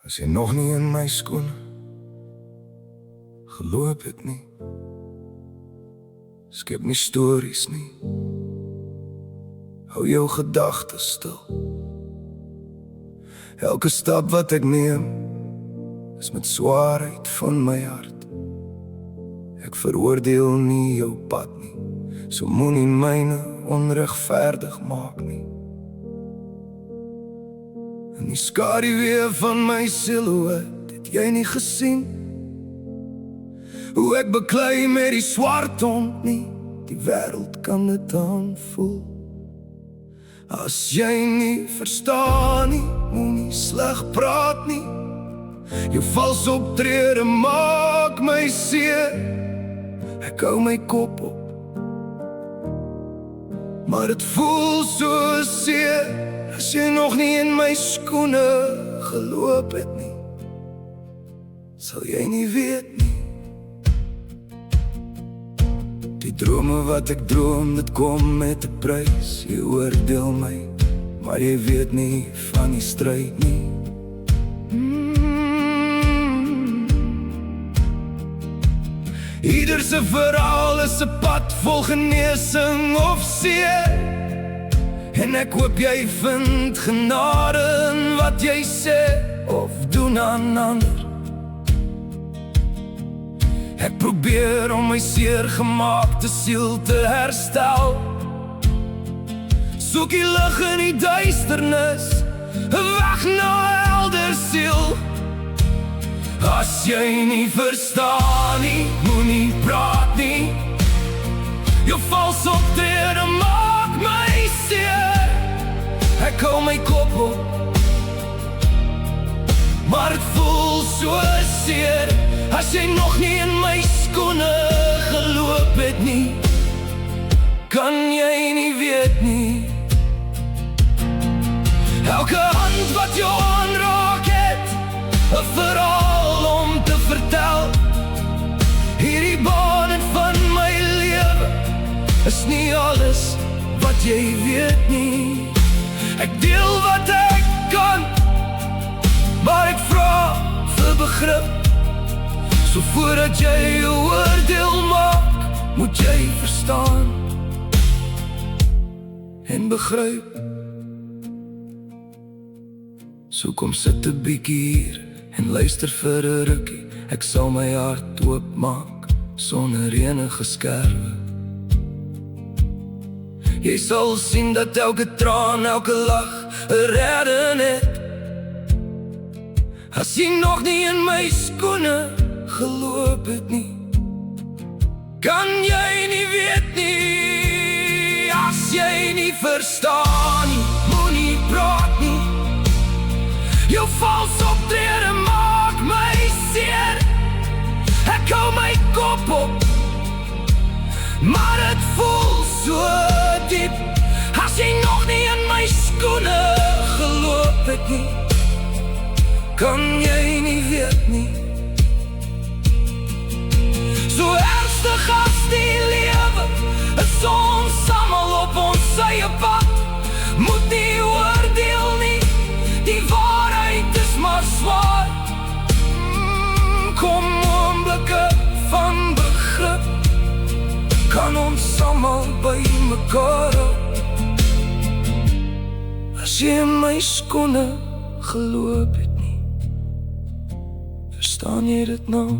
As jy nog nie in my skoene geloop het nie, skep nie stories nie, hou jou gedagtes stil. Elke stap wat ek neem is met swaarheid van my hart. Ek veroordeel nie jou pad nie, so moenie myne onregverdig maak nie. In die skaduwee van my silhouet het jy nie gesien hoe ek beklei met die swart hond nie. Die wêreld kan dit aanvoel. As jy nie verstaan nie, moenie sleg praat nie. Jou vals optrede maak my seer. Ek hou my kop op, maar het voel so seer. As jy nog nie in my skoene geloop het nie, sal jy nie weet nie. Die drome wat ek droom, dit kom met 'n prys. Jy oordeel my, maar jy weet nie van die stryd nie. Ieder se verhaal is 'n pad vol genesing of seer. En ek hoop jy vind genade in wat jy sê of doen aan ander. Ek probeer om my seergemaakte siel te herstel. Soek die lig in die duisternis, 'n weg na 'n helder siel. As jy nie verstaan nie, moenie praat nie. Jou vals optrede maak my seer. Ek hou my kop op, maar het voel so seer. As jy nog nie in my skoene geloop het nie, kan jy nie weet nie. Elke hand wat jou aanraak het 'n verhaal om te vertel. Hierdie baan van my lewe is nie alles wat jy weet nie. Ek deel wat ek kan, maar ek vra vir begrip. So voordat jy jou oordeel maak, moet jy verstaan en begryp. So kom sit 'n bietjie hier en luister vir 'n rukkie. Ek sal my hart oopmaak sonder enige skerwe. Jy sal sien dat elke traan, elke lag 'n redding het. As jy nog nie in my skoene geloop het nie, kan jy nie weet nie. As jy nie verstaan nie, moenie praat nie. Jou vals optrede maak my seer. Ek hou my kop op, maar het voel so diep. As jy nog nie in my skoene geloop het nie, kan jy nie weet nie. So ernstig as die lewe, is ons samal op ons eie pad. Moet nie oordeel nie, die waarheid is maar swaar. Kom oomblikke van begrip, kan ons samal by mekaar hou. As jy in my skoene geloop het nie, verstaan jy dit nou?